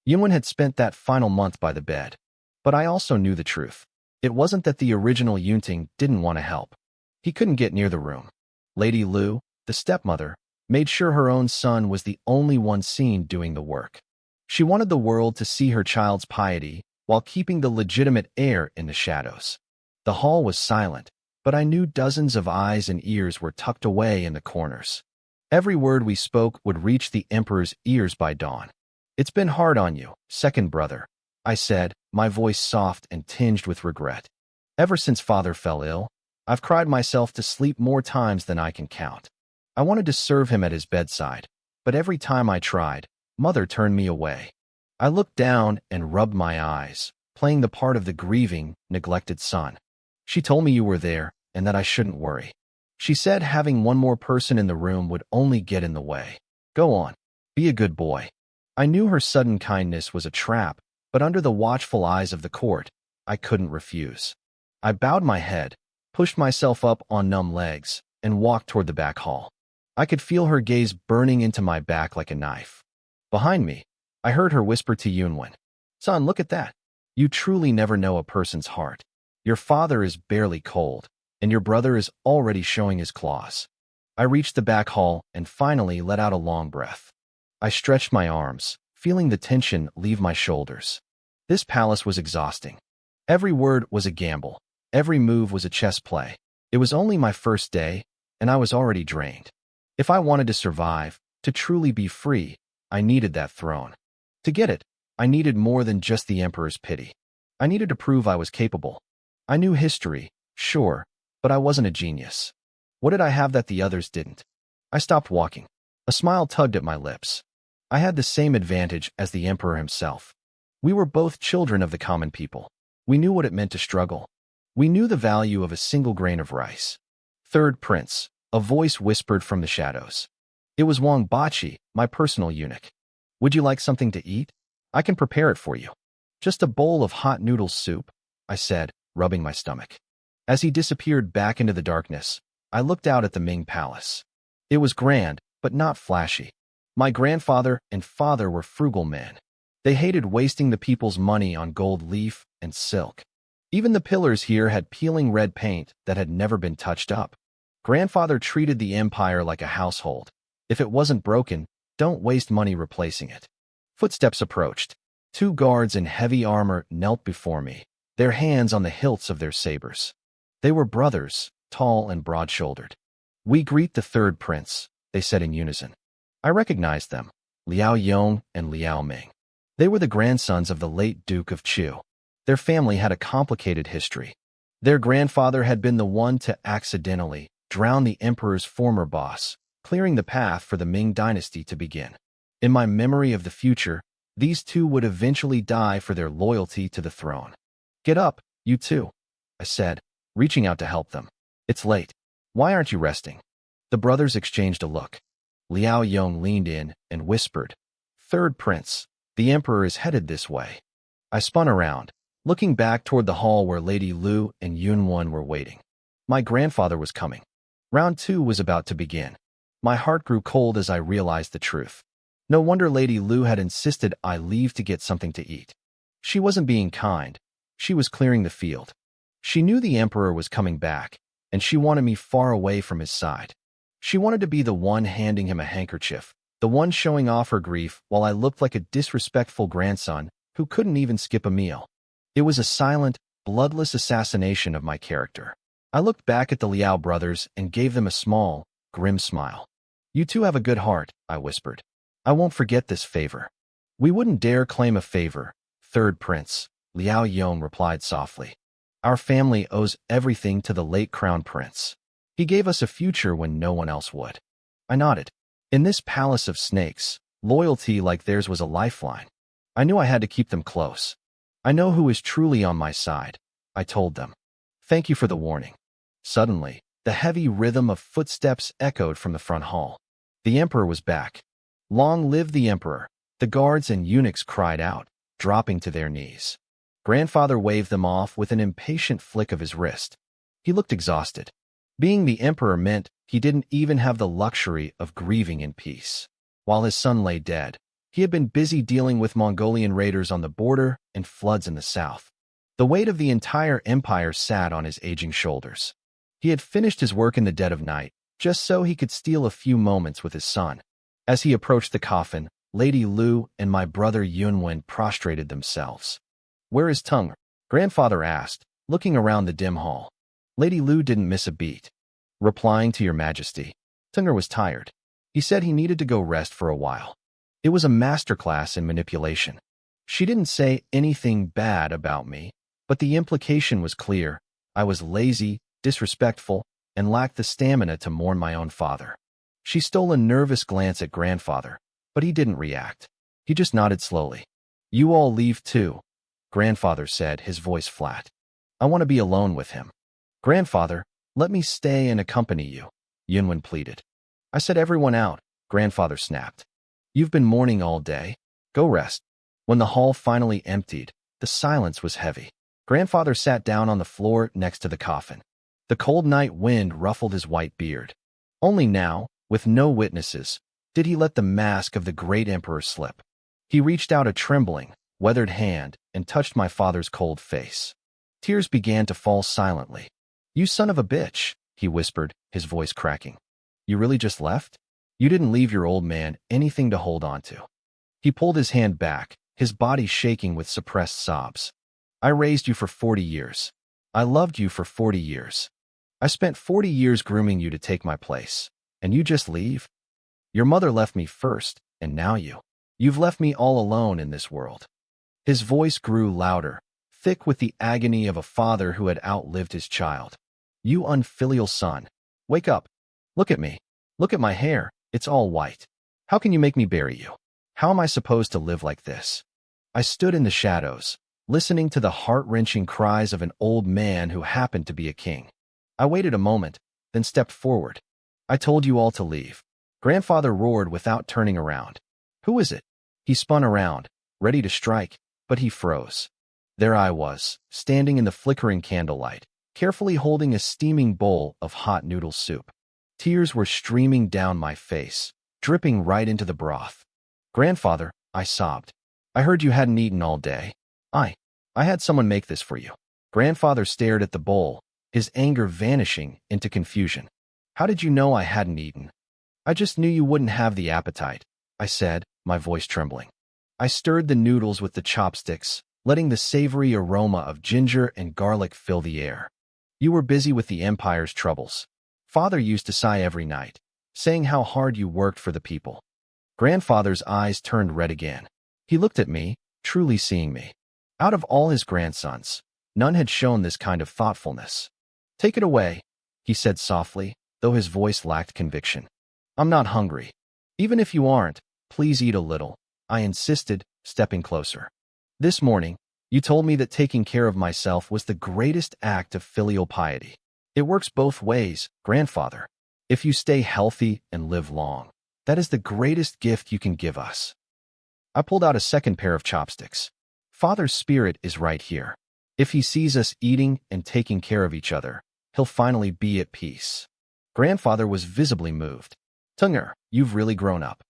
Yunwen had spent that final month by the bed. But I also knew the truth. It wasn't that the original Yunting didn't want to help. He couldn't get near the room. Lady Lu, the stepmother, made sure her own son was the only one seen doing the work. She wanted the world to see her child's piety while keeping the legitimate heir in the shadows. The hall was silent, but I knew dozens of eyes and ears were tucked away in the corners. Every word we spoke would reach the emperor's ears by dawn. "It's been hard on you, second brother," I said, my voice soft and tinged with regret. "Ever since father fell ill, I've cried myself to sleep more times than I can count. I wanted to serve him at his bedside, but every time I tried, mother turned me away." I looked down and rubbed my eyes, playing the part of the grieving, neglected son. "She told me you were there and that I shouldn't worry. She said having one more person in the room would only get in the way. Go on, be a good boy." I knew her sudden kindness was a trap, but under the watchful eyes of the court, I couldn't refuse. I bowed my head, pushed myself up on numb legs, and walked toward the back hall. I could feel her gaze burning into my back like a knife. Behind me, I heard her whisper to Yunwen, "Son, look at that. You truly never know a person's heart. Your father is barely cold, and your brother is already showing his claws." I reached the back hall and finally let out a long breath. I stretched my arms, feeling the tension leave my shoulders. This palace was exhausting. Every word was a gamble. Every move was a chess play. It was only my first day, and I was already drained. If I wanted to survive, to truly be free, I needed that throne. To get it, I needed more than just the emperor's pity. I needed to prove I was capable. I knew history, sure, but I wasn't a genius. What did I have that the others didn't? I stopped walking. A smile tugged at my lips. I had the same advantage as the emperor himself. We were both children of the common people. We knew what it meant to struggle. We knew the value of a single grain of rice. "Third prince," a voice whispered from the shadows. It was Wang Bachi, my personal eunuch. "Would you like something to eat? I can prepare it for you." "Just a bowl of hot noodle soup," I said, rubbing my stomach. As he disappeared back into the darkness, I looked out at the Ming Palace. It was grand, but not flashy. My grandfather and father were frugal men. They hated wasting the people's money on gold leaf and silk. Even the pillars here had peeling red paint that had never been touched up. Grandfather treated the empire like a household. If it wasn't broken, don't waste money replacing it. Footsteps approached. 2 guards in heavy armor knelt before me, their hands on the hilts of their sabers. They were brothers, tall and broad-shouldered. "We greet the third prince," they said in unison. I recognized them, Liao Yong and Liao Ming. They were the grandsons of the late Duke of Chu. Their family had a complicated history. Their grandfather had been the one to accidentally drown the emperor's former boss, clearing the path for the Ming dynasty to begin. In my memory of the future, these two would eventually die for their loyalty to the throne. "Get up, you two," I said, reaching out to help them. "It's late. Why aren't you resting?" The brothers exchanged a look. Liao Yong leaned in and whispered, "Third prince, the emperor is headed this way." I spun around, looking back toward the hall where Lady Lu and Yunwen were waiting. My grandfather was coming. Round 2 was about to begin. My heart grew cold as I realized the truth. No wonder Lady Lu had insisted I leave to get something to eat. She wasn't being kind. She was clearing the field. She knew the emperor was coming back, and she wanted me far away from his side. She wanted to be the one handing him a handkerchief, the one showing off her grief while I looked like a disrespectful grandson who couldn't even skip a meal. It was a silent, bloodless assassination of my character. I looked back at the Liao brothers and gave them a small, grim smile. "You two have a good heart," I whispered. "I won't forget this favor." "We wouldn't dare claim a favor, third prince," Liao Yong replied softly. "Our family owes everything to the late crown prince. He gave us a future when no one else would." I nodded. In this palace of snakes, loyalty like theirs was a lifeline. I knew I had to keep them close. "I know who is truly on my side," I told them. "Thank you for the warning." Suddenly, the heavy rhythm of footsteps echoed from the front hall. The emperor was back. "Long live the emperor!" The guards and eunuchs cried out, dropping to their knees. Grandfather waved them off with an impatient flick of his wrist. He looked exhausted. Being the emperor meant he didn't even have the luxury of grieving in peace. While his son lay dead, he had been busy dealing with Mongolian raiders on the border and floods in the south. The weight of the entire empire sat on his aging shoulders. He had finished his work in the dead of night, just so he could steal a few moments with his son. As he approached the coffin, Lady Lu and my brother Yunwen prostrated themselves. Where is Tung? Grandfather asked, looking around the dim hall. Lady Lu didn't miss a beat. Replying to your majesty. Tunger was tired. He said he needed to go rest for a while. It was a masterclass in manipulation. She didn't say anything bad about me, but the implication was clear. I was lazy, disrespectful, and lacked the stamina to mourn my own father. She stole a nervous glance at grandfather, but he didn't react. He just nodded slowly. You all leave too, grandfather said, his voice flat. I want to be alone with him. Grandfather, let me stay and accompany you, Yunwen pleaded. I said everyone out, grandfather snapped. You've been mourning all day. Go rest. When the hall finally emptied, the silence was heavy. Grandfather sat down on the floor next to the coffin. The cold night wind ruffled his white beard. Only now, with no witnesses, did he let the mask of the great emperor slip. He reached out a trembling, weathered hand and touched my father's cold face. Tears began to fall silently. You son of a bitch, he whispered, his voice cracking. You really just left? You didn't leave your old man anything to hold on to. He pulled his hand back, his body shaking with suppressed sobs. I raised you for 40 years. I loved you for 40 years. I spent 40 years grooming you to take my place. And you just leave? Your mother left me first, and now you've left me all alone in this world. His voice grew louder, thick with the agony of a father who had outlived his child. You unfilial son. Wake up. Look at me. Look at my hair. It's all white. How can you make me bury you? How am I supposed to live like this? I stood in the shadows, listening to the heart-wrenching cries of an old man who happened to be a king. I waited a moment, then stepped forward. I told you all to leave. Grandfather roared without turning around. Who is it? He spun around, ready to strike, but he froze. There I was, standing in the flickering candlelight, carefully holding a steaming bowl of hot noodle soup. Tears were streaming down my face, dripping right into the broth. Grandfather, I sobbed. I heard you hadn't eaten all day. I had someone make this for you. Grandfather stared at the bowl, his anger vanishing into confusion. How did you know I hadn't eaten? I just knew you wouldn't have the appetite, I said, my voice trembling. I stirred the noodles with the chopsticks, letting the savory aroma of ginger and garlic fill the air. You were busy with the empire's troubles. Father used to sigh every night, saying how hard you worked for the people. Grandfather's eyes turned red again. He looked at me, truly seeing me. Out of all his grandsons, none had shown this kind of thoughtfulness. Take it away, he said softly, though his voice lacked conviction. I'm not hungry. Even if you aren't, please eat a little, I insisted, stepping closer. This morning, you told me that taking care of myself was the greatest act of filial piety. It works both ways, grandfather. If you stay healthy and live long, that is the greatest gift you can give us. I pulled out a second pair of chopsticks. Father's spirit is right here. If he sees us eating and taking care of each other, he'll finally be at peace. Grandfather was visibly moved. Tunger, you've really grown up.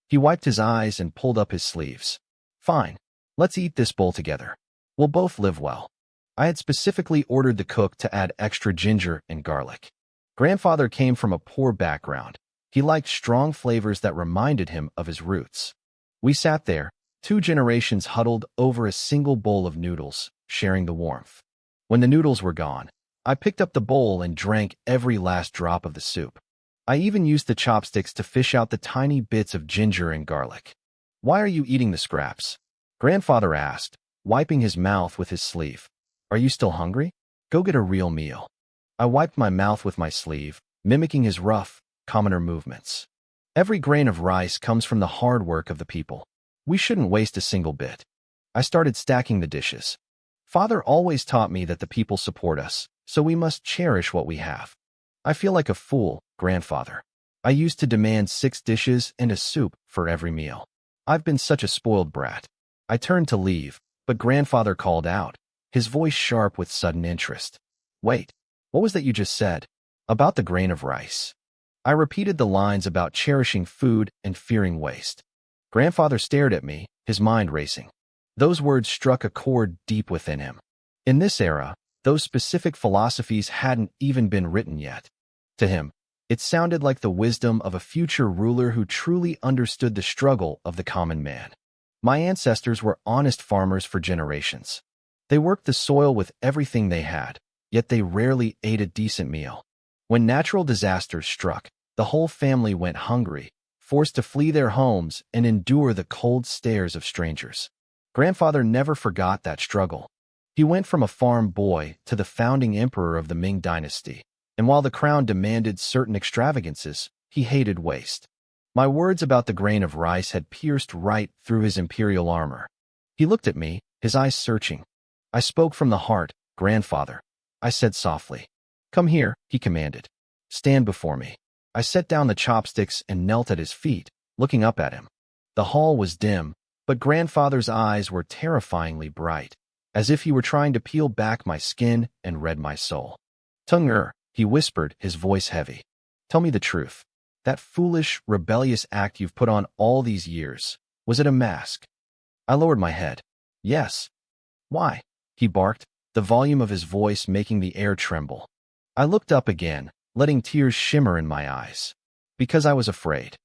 He wiped his eyes and pulled up his sleeves. Fine, let's eat this bowl together. We'll both live well. I had specifically ordered the cook to add extra ginger and garlic. Grandfather came from a poor background. He liked strong flavors that reminded him of his roots. We sat there, 2 generations huddled over a single bowl of noodles, sharing the warmth. When the noodles were gone, I picked up the bowl and drank every last drop of the soup. I even used the chopsticks to fish out the tiny bits of ginger and garlic. Why are you eating the scraps? Grandfather asked, wiping his mouth with his sleeve. Are you still hungry? Go get a real meal. I wiped my mouth with my sleeve, mimicking his rough, commoner movements. Every grain of rice comes from the hard work of the people. We shouldn't waste a single bit. I started stacking the dishes. Father always taught me that the people support us, so we must cherish what we have. I feel like a fool, grandfather. I used to demand 6 dishes and a soup for every meal. I've been such a spoiled brat. I turned to leave, but grandfather called out, his voice sharp with sudden interest. Wait, what was that you just said? About the grain of rice. I repeated the lines about cherishing food and fearing waste. Grandfather stared at me, his mind racing. Those words struck a chord deep within him. In this era, those specific philosophies hadn't even been written yet. To him, It sounded like the wisdom of a future ruler who truly understood the struggle of the common man. My ancestors were honest farmers for generations. They worked the soil with everything they had, yet they rarely ate a decent meal. When natural disasters struck, the whole family went hungry, forced to flee their homes and endure the cold stares of strangers. Grandfather never forgot that struggle. He went from a farm boy to the founding emperor of the Ming dynasty, and while the crown demanded certain extravagances, he hated waste. My words about the grain of rice had pierced right through his imperial armor. He looked at me, his eyes searching. I spoke from the heart, "Grandfather," I said softly. "Come here," he commanded. "Stand before me." I set down the chopsticks and knelt at his feet, looking up at him. The hall was dim, but Grandfather's eyes were terrifyingly bright, as if he were trying to peel back my skin and read my soul. "Tunger," he whispered, his voice heavy. "Tell me the truth. That foolish, rebellious act you've put on all these years, was it a mask?" I lowered my head. "Yes." "Why?" he barked, the volume of his voice making the air tremble. I looked up again, letting tears shimmer in my eyes. "Because I was afraid."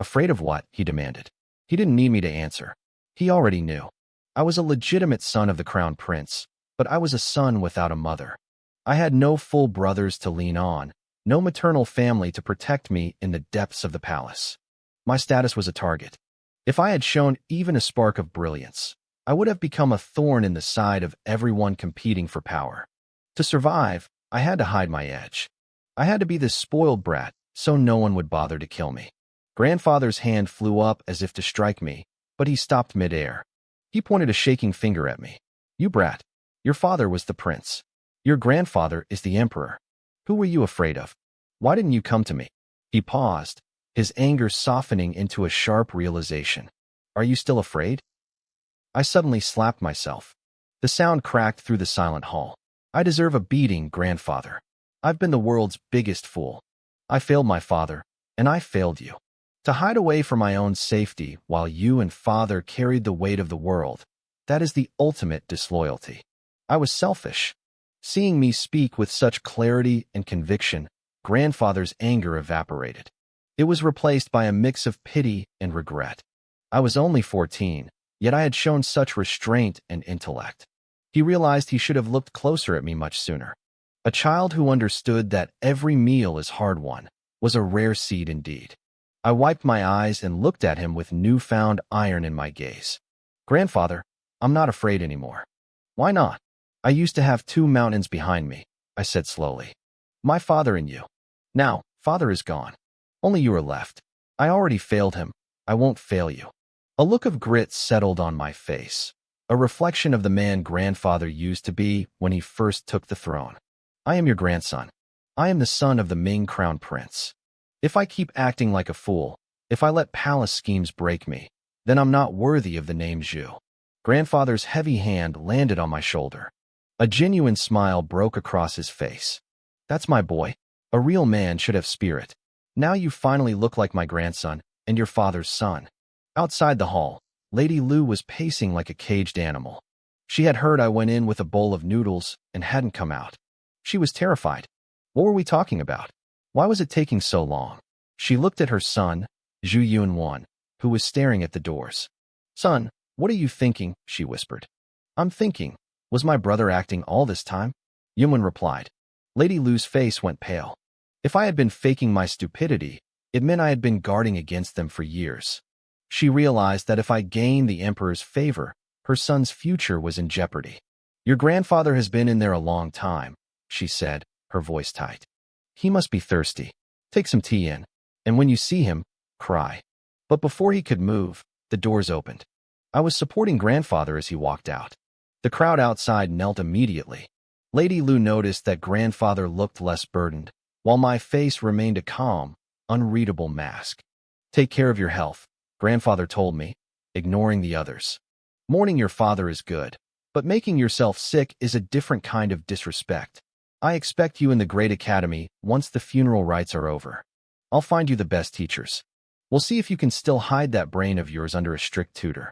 "Afraid of what?" he demanded. He didn't need me to answer. He already knew. I was a legitimate son of the crown prince, but I was a son without a mother. I had no full brothers to lean on, no maternal family to protect me in the depths of the palace. My status was a target. If I had shown even a spark of brilliance, I would have become a thorn in the side of everyone competing for power. To survive, I had to hide my edge. I had to be this spoiled brat, so no one would bother to kill me. Grandfather's hand flew up as if to strike me, but he stopped midair. He pointed a shaking finger at me. "You brat. Your father was the prince. Your grandfather is the emperor. Who were you afraid of? Why didn't you come to me?" He paused, his anger softening into a sharp realization. "Are you still afraid?" I suddenly slapped myself. The sound cracked through the silent hall. "I deserve a beating, Grandfather. I've been the world's biggest fool. I failed my father, and I failed you. To hide away for my own safety while you and father carried the weight of the world, that is the ultimate disloyalty. I was selfish." Seeing me speak with such clarity and conviction, Grandfather's anger evaporated. It was replaced by a mix of pity and regret. I was only 14, yet I had shown such restraint and intellect. He realized he should have looked closer at me much sooner. A child who understood that every meal is hard-won was a rare seed indeed. I wiped my eyes and looked at him with newfound iron in my gaze. "Grandfather, I'm not afraid anymore." "Why not?" "I used to have 2 mountains behind me," I said slowly. "My father and you. Now, father is gone. Only you are left. I already failed him. I won't fail you." A look of grit settled on my face, a reflection of the man Grandfather used to be when he first took the throne. "I am your grandson. I am the son of the Ming crown prince. If I keep acting like a fool, if I let palace schemes break me, then I'm not worthy of the name Zhu." Grandfather's heavy hand landed on my shoulder. A genuine smile broke across his face. "That's my boy. A real man should have spirit. Now you finally look like my grandson and your father's son." Outside the hall, Lady Lu was pacing like a caged animal. She had heard I went in with a bowl of noodles and hadn't come out. She was terrified. What were we talking about? Why was it taking so long? She looked at her son, Zhu Yunwan, who was staring at the doors. "Son, what are you thinking?" she whispered. "I'm thinking, was my brother acting all this time?" Yunwan replied. Lady Lu's face went pale. If I had been faking my stupidity, it meant I had been guarding against them for years. She realized that if I gained the emperor's favor, her son's future was in jeopardy. "Your grandfather has been in there a long time," she said, her voice tight. "He must be thirsty. Take some tea in, and when you see him, cry." But before he could move, the doors opened. I was supporting Grandfather as he walked out. The crowd outside knelt immediately. Lady Lu noticed that Grandfather looked less burdened, while my face remained a calm, unreadable mask. "Take care of your health," Grandfather told me, ignoring the others. "Mourning your father is good, but making yourself sick is a different kind of disrespect. I expect you in the Great Academy once the funeral rites are over. I'll find you the best teachers. We'll see if you can still hide that brain of yours under a strict tutor.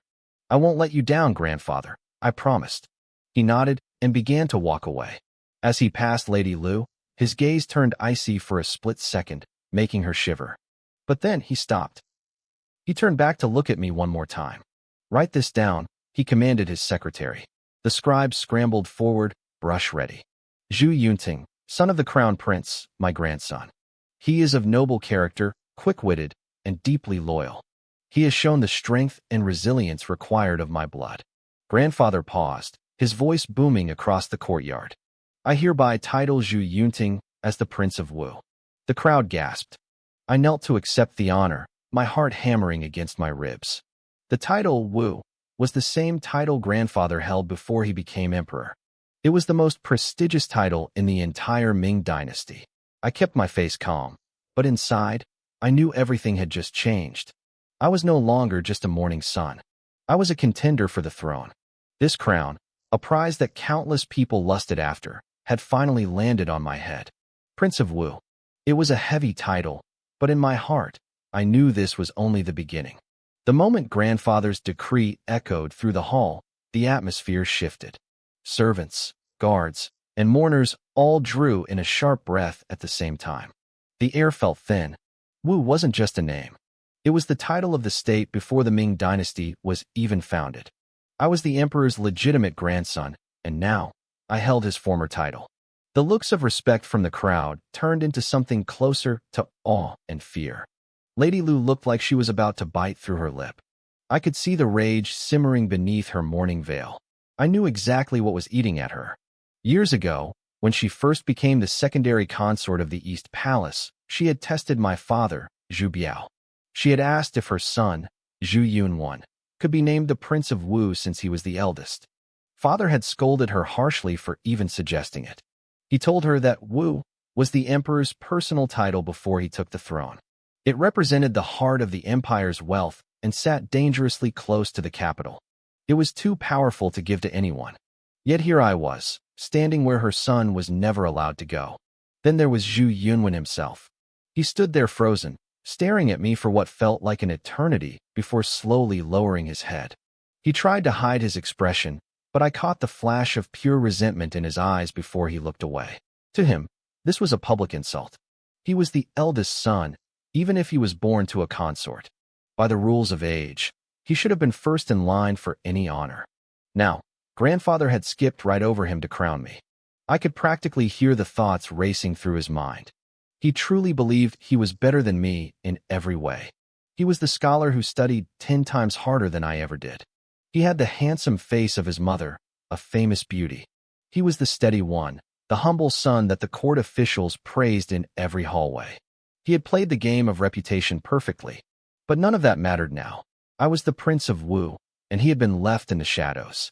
I won't let you down, Grandfather, I promised." He nodded and began to walk away. As he passed Lady Lu, his gaze turned icy for a split second, making her shiver. But then he stopped. He turned back to look at me one more time. "Write this down," he commanded his secretary. The scribe scrambled forward, brush ready. "Zhu Yunting, son of the crown prince, my grandson. He is of noble character, quick-witted, and deeply loyal. He has shown the strength and resilience required of my blood." Grandfather paused, his voice booming across the courtyard. "I hereby title Zhu Yunting as the Prince of Wu." The crowd gasped. I knelt to accept the honor, my heart hammering against my ribs. The title Wu was the same title grandfather held before he became emperor. It was the most prestigious title in the entire Ming dynasty. I kept my face calm, but inside, I knew everything had just changed. I was no longer just a morning sun. I was a contender for the throne. This crown, a prize that countless people lusted after, had finally landed on my head. Prince of Wu. It was a heavy title, but in my heart, I knew this was only the beginning. The moment grandfather's decree echoed through the hall, the atmosphere shifted. Servants, guards, and mourners all drew in a sharp breath at the same time. The air felt thin. Wu wasn't just a name. It was the title of the state before the Ming dynasty was even founded. I was the emperor's legitimate grandson, and now I held his former title. The looks of respect from the crowd turned into something closer to awe and fear. Lady Lu looked like she was about to bite through her lip. I could see the rage simmering beneath her mourning veil. I knew exactly what was eating at her. Years ago, when she first became the secondary consort of the East Palace, she had tested my father, Zhu Biao. She had asked if her son, Zhu Yunwan, could be named the Prince of Wu since he was the eldest. Father had scolded her harshly for even suggesting it. He told her that Wu was the emperor's personal title before he took the throne. It represented the heart of the empire's wealth and sat dangerously close to the capital. It was too powerful to give to anyone. Yet here I was, standing where her son was never allowed to go. Then there was Zhu Yunwan himself. He stood there frozen, staring at me for what felt like an eternity before slowly lowering his head. He tried to hide his expression, but I caught the flash of pure resentment in his eyes before he looked away. To him, this was a public insult. He was the eldest son, even if he was born to a consort. By the rules of age, he should have been first in line for any honor. Now, grandfather had skipped right over him to crown me. I could practically hear the thoughts racing through his mind. He truly believed he was better than me in every way. He was the scholar who studied 10 times harder than I ever did. He had the handsome face of his mother, a famous beauty. He was the steady one, the humble son that the court officials praised in every hallway. He had played the game of reputation perfectly, but none of that mattered now. I was the Prince of Wu, and he had been left in the shadows.